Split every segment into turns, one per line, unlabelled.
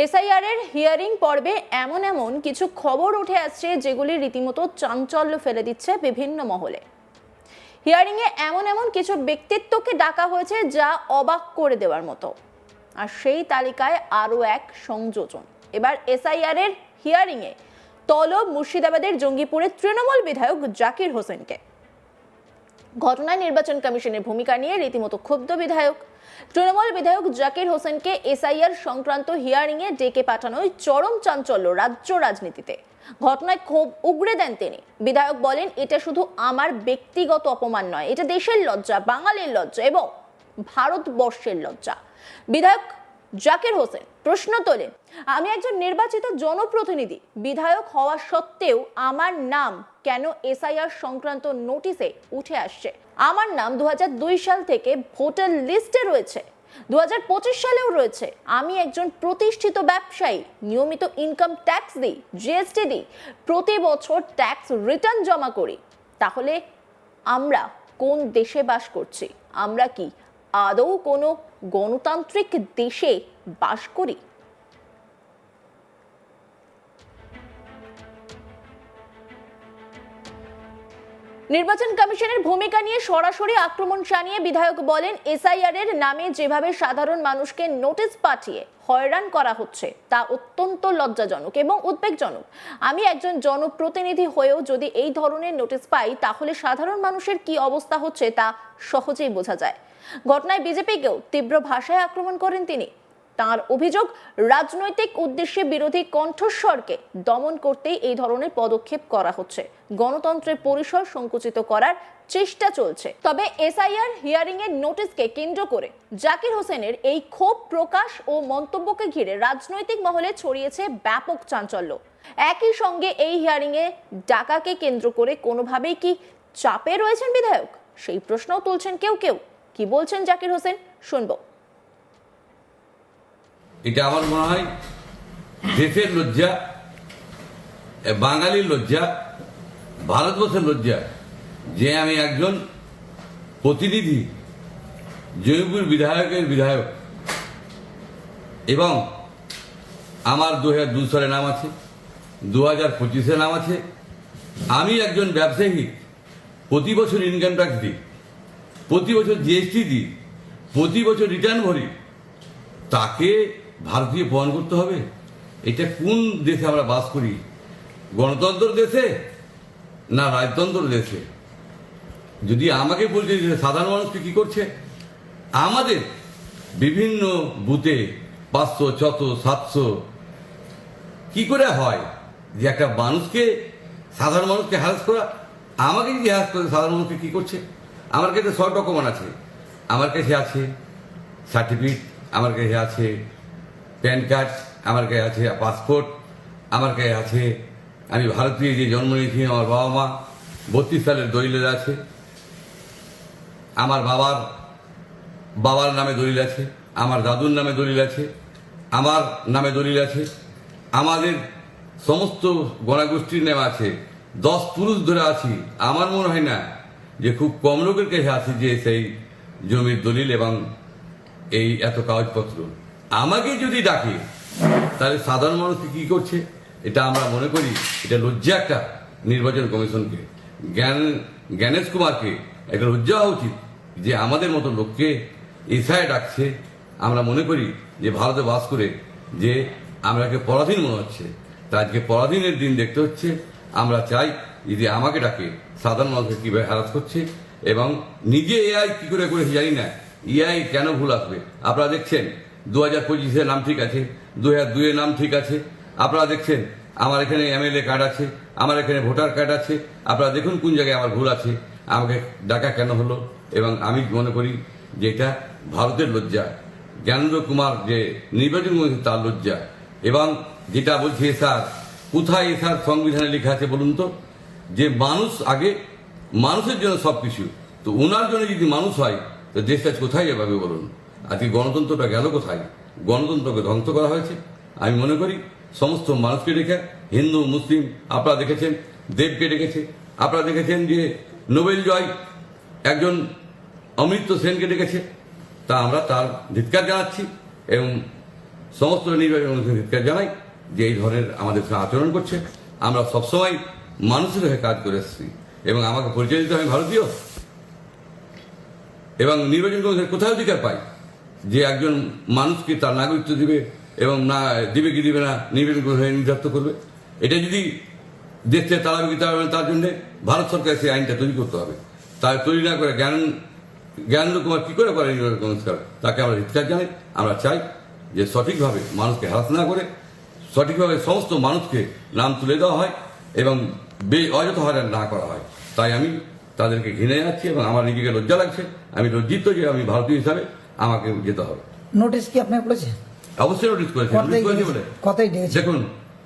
SIR এর hearing পর্বে এমন কিছু খবর উঠে আসছে যেগুলি রীতিমতো চাঞ্চল্য ফেলে দিচ্ছে বিভিন্ন মহলে। হিয়ারিং এ এমন কিছু ব্যক্তিত্বকে ডাকা হয়েছে যা অবাক করে দেওয়ার মতো, আর সেই তালিকায় আরো এক সংযোজন। এবার এসআইআর এর হিয়ারিং এ তলব মুর্শিদাবাদের জঙ্গিপুরের তৃণমূল বিধায়ক জাকির হোসেনকে। ঘটনায় নির্বাচন কমিশনের ভূমিকা নিয়ে রীতিমতো ক্ষুব্ধ বিধায়ক। তৃণমূল বিধায়ক জাকির হোসেনকে এসআইআর সংক্রান্ত হিয়ারিং এ ডেকে পাঠানোয় চরম চাঞ্চল্য রাজ্য রাজনীতিতে। ঘটনায় ক্ষোভ উগরে দেন তিনি। বিধায়ক বলেন, এটা শুধু আমার ব্যক্তিগত অপমান নয়, এটা দেশের লজ্জা, বাঙালির লজ্জা এবং ভারতবর্ষের লজ্জা। বিধায়ক জাকির হোসেন প্রশ্ন তোলেন, আমি একজন নির্বাচিত জনপ্রতিনিধি, বিধায়ক হওয়া সত্ত্বেও আমার নাম কেন এসআইআর সংক্রান্ত নোটিশে উঠে আসছে? আমার নাম 2002 সাল থেকে ভোটার লিস্টে রয়েছে, 2025 সালেও রয়েছে। আমি একজন প্রতিষ্ঠিত ব্যবসায়ী, নিয়মিত ইনকাম ট্যাক্স দিই, জিএসটি দিই, প্রতি বছর ট্যাক্স রিটার্ন জমা করি। তাহলে আমরা কোন দেশে বাস করছি? আমরা কি আদৌ কোনো গণতান্ত্রিক দেশে বাস করি? নির্বাচন কমিশনের ভূমিকা নিয়ে সরাসরি আক্রমণ শানিয়ে বিধায়ক বলেন, এসআইআর এর নামে যেভাবে সাধারণ মানুষকে নোটিশ পাঠিয়ে হয়রান করা হচ্ছে তা অত্যন্ত লজ্জাজনক এবং উদ্বেগজনক। আমি একজন জনপ্রতিনিধি হয়েও যদি এই ধরনের নোটিশ পাই, তাহলে সাধারণ মানুষের কি অবস্থা হচ্ছে তা সহজেই বোঝা যায়। ঘটনায় বিজেপিকেও তীব্র ভাষায় আক্রমণ করেন তিনি। তার অভিযোগ, রাজনৈতিক উদ্দেশ্যে বিরোধী কণ্ঠস্বরকে দমন করতেই এই ধরনের পদক্ষেপ করা হচ্ছে। গণতন্ত্রের পরিসর সংকুচিত করার চেষ্টা চলছে। তবে এসআইআর হিয়ারিং এর নোটিশকে কেন্দ্র করে জাকির হোসেনের এই ক্ষোভ প্রকাশ ও মন্তব্যকে ঘিরে রাজনৈতিক মহলে ছড়িয়েছে ব্যাপক চাঞ্চল্য। একই সঙ্গে এই হিয়ারিং এ ডাকাকে কেন্দ্র করে কোনোভাবেই কি চাপে রয়েছেন বিধায়ক, সেই প্রশ্নও তুলছেন কেউ। কি বলছেন জাকির হোসেন, শুনবো।
এটা আমার মনে হয় দেশের লজ্জা, বাঙালির লজ্জা, ভারতবর্ষের লজ্জা যে আমি একজন প্রতিনিধি, জয়পুর বিধায়কের বিধায়ক, এবং আমার 2002 সালে নাম আছে, 2025-এ নাম আছে। আমি একজন ব্যবসায়ী, প্রতি বছর ইনকাম ট্যাক্স দিই, প্রতি বছর জিএসটি দিই, প্রতি বছর রিটার্ন ভরি। তাকে ভারতীয় প্রমাণ করতে হবে? এটা কোন দেশে আমরা বাস করি? গণতন্ত্র দেশে না রাজতন্ত্র দেশে? যদি আমাকে বলছে যে সাধারণ মানুষকে কি করছে, আমাদের বিভিন্ন বুথে 500, 600, 700 কি করে হয় যে একটা মানুষকে, সাধারণ মানুষকে হ্যারাস করা? আমাকে যদি হ্যারাস করে সাধারণ মানুষকে কি করছে? আমার কাছে সব ডকুমেন্ট আছে, আমার কাছে আছে সার্টিফিকেট, আমার কাছে আছে প্যান কার্ড, আমার কাছে আছে পাসপোর্ট, আমার কাছে আছে আমি ভারতীয় যে জন্ম নিয়েছি, আমার বাবা মা 32 সালের দলিল আছে, আমার বাবার নামে দলিল আছে, আমার দাদুর নামে দলিল আছে, আমার নামে দলিল আছে, আমাদের সমস্ত গণগোষ্ঠীর নামে আছে। 10 পুরুষ ধরে আছি। আমার মনে হয় না যে খুব কম লোকের কাছে আছে যে সেই জমির দলিল এবং এই এত কাগজপত্র। আমাকে যদি ডাকে তাহলে সাধারণ মানুষকে কি করছে? এটা আমরা মনে করি এটা লজ্জা একটা নির্বাচন কমিশনকে, জ্ঞানেশ কুমারকে একটা লজ্জা হওয়া উচিত যে আমাদের মতো লোককে এসআই ডাকছে। আমরা মনে করি যে ভারতে বাস করে যে আমরাকে পরাধীন মনে হচ্ছে, তা আজকে পরাধীনের দিন দেখতে হচ্ছে। আমরা চাই যদি আমাকে ডাকে সাধারণ মানুষকে কিভাবে হ্যারাস করছে, এবং নিজে এআই কি করে করেছে জানি না, এআই কেন ভুল আসবে? আপনারা দেখছেন 2025-এর নাম ঠিক আছে, 2002-এর নাম ঠিক আছে। আপনারা দেখছেন আমার এখানে এমএলএ কার্ড আছে, আমার এখানে ভোটার কার্ড আছে। আপনারা দেখুন কোন জায়গায় আমার ভুল আছে, আমাকে ডাকা কেন হলো? এবং আমি মনে করি যে এটা ভারতের লজ্জা, জ্ঞানেন্দ্র কুমার যে নির্বাচন করেছে তার লজ্জা। এবং যেটা বলছি এসআর, কোথায় এসআর সংবিধানে লেখা আছে বলুন তো? যে মানুষ আগে, মানুষের জন্য সবকিছু। তো ওনার জন্য যদি মানুষ হয় তো দেশটা কোথায় যাবে বলুন? আজকে গণতন্ত্রটা গেল কোথায়? গণতন্ত্রকে ধ্বংস করা হয়েছে। আমি মনে করি সমস্ত মানুষকে ডেকে, হিন্দু মুসলিম, আপনারা দেখেছেন দেবকে ডেকেছে, আপনারা দেখেছেন যে নোবেল জয় একজন অমৃত্য সেনকে ডেকেছে। তা আমরা তার ধিক্কার জানাচ্ছি এবং সমস্ত নির্বাচন কমিশনকে জানাই যে এই ধরনের আমাদের সঙ্গে আচরণ করছে। আমরা সবসময় মানুষের হয়ে কাজ করে এসেছি এবং আমাকে পরিচয় দিতে আমি ভারতীয়, এবং নির্বাচন কমিশন কোথায় অধিকার পাই যে একজন মানুষকে তার নাগরিকত্ব দিবে এবং না দিবে কি দিবে না নির্বাচন কমিশন নির্ধারিত করবে। এটা যদি দেশে তাড়াবে কি তাড়াবে না, তার জন্য ভারত সরকার সেই আইনটা তৈরি করতে হবে। তাই তৈরি না করে জ্ঞানেন্দ্র কুমার কি করে নির্বাচন কমিশন, তাকে আমরা ধিক্কার জানাই। আমরা চাই যে সঠিকভাবে মানুষকে হ্রাস না করে সঠিকভাবে সমস্ত মানুষকে নাম তুলে দেওয়া হয় এবং অযথা হয়রান না করা হয়। তাই আমি তাদেরকে ঘৃণে যাচ্ছি এবং আমার নিজেকে লজ্জা লাগছে। আমি লজ্জিত যে আমি ভারতীয় হিসাবে আমাকে যেতে হবে।
নোটিশ কি আপনাকে বলেছে?
অবশ্যই নোটিশ করেছি। বলে
কথাই ডেকেছে।
দেখুন,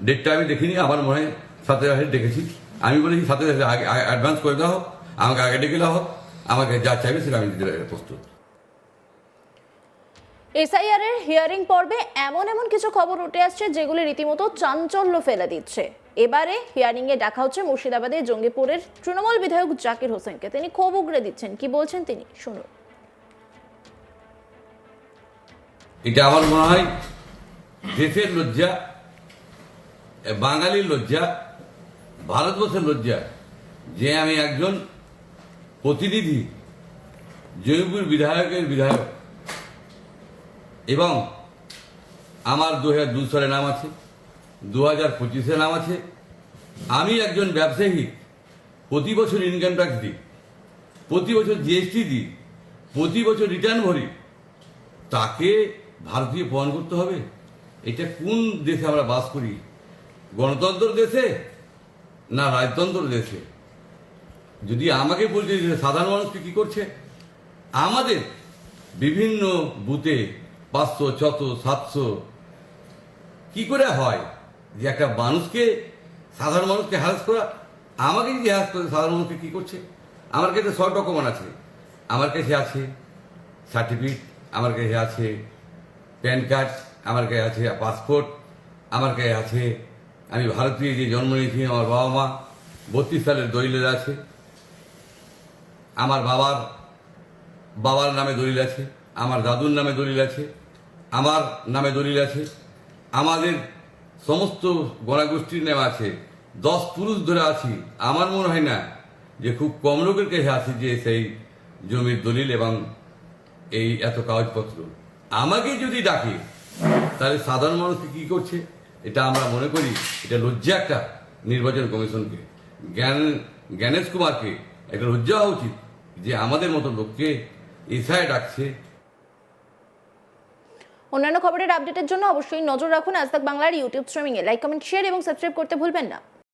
ডেটটা আমি দেখিনি, আমার মনে হয় 27 ডেকেছি। আমি বলেছি 27 আগে অ্যাডভান্স করে দেওয়া হোক, আমাকে আগে ডেকে দেওয়া হোক, আমাকে যা চাইবে সেটা আমি দিতে প্রস্তুত।
এসআইআর এর হিয়ারিং পর্বে এমন কিছু খবর উঠে আসছে যেগুলি রীতিমতো চাঞ্চল্য ফেলে দিচ্ছে। এবারে হিয়ারিং এ ডাকা হচ্ছে মুর্শিদাবাদের জঙ্গিপুরের তৃণমূল বিধায়ক জাকির হোসেনকে। তিনি ক্ষোভ উগরে দিচ্ছেন, কি বলছেন তিনি শুনুন।
এটা আমার মনে হয় দেশের লজ্জা, বাঙালির লজ্জা, ভারতবর্ষের লজ্জা যে আমি একজন প্রতিনিধি, জঙ্গিপুর বিধায়কের বিধায়ক, এবং আমার 2002 সালে নাম আছে, 2025 নাম আছে। আমি একজন ব্যবসায়ী, প্রতি বছর ইনকাম ট্যাক্স দিই, প্রতি বছর জিএসটি দিই, প্রতি বছর রিটার্ন ভরি, তাকে ভারতীয় প্রমাণ করতে হবে? এটা কোন দেশে আমরা বাস করি? গণতন্ত্র দেশে না রাজতন্ত্র দেশে? যদি আমাকে বলছে যে সাধারণ মানুষকে কি করছে, আমাদের বিভিন্ন বুথে 500, 600, 700 কি করে হয় যে একটা মানুষকে, সাধারণ মানুষকে হ্যারাস করা? আমাকে যদি হ্যারাস করে সাধারণ মানুষকে কি করছে? আমার কাছে সব ডকুমেন্ট আছে, আমার কাছে আছে সার্টিফিকেট, আমার কাছে আছে প্যান কার্ড, আমার কাছে আছে পাসপোর্ট, আমার কাছে আছে আমি ভারতীয় যে জন্ম নিয়েছি, আমার বাবা মা 32 সালের দলিল আছে, আমার বাবার নামে দলিল আছে, আমার দাদুর নামে দলিল আছে, আমার নামে দলিল আছে, আমাদের সমস্ত গণগোষ্ঠীর নামে আছে। 10 পুরুষ ধরে আছি। আমার মনে হয় না যে খুব কম লোকের কাছে আছে যে সেই জমির দলিল এবং এই এত কাগজপত্র। আমাকে যদি ডাকে তাহলে সাধারণ মানুষকে কি করছে? এটা আমরা মনে করি এটা লজ্জা একটা নির্বাচন কমিশনকে, জ্ঞানেশ কুমারকে একটা লজ্জা হওয়া উচিত যে আমাদের মতো লোককে এসআই ডাকছে।
অন্যান্য খবরের আপডেটের জন্য অবশ্যই নজর রাখুন আজ তাক বাংলার ইউটিউব স্ট্রিমিং এ। লাইক, কমেন্ট, শেয়ার এবং সাবস্ক্রাইব করতে ভুলবেন না।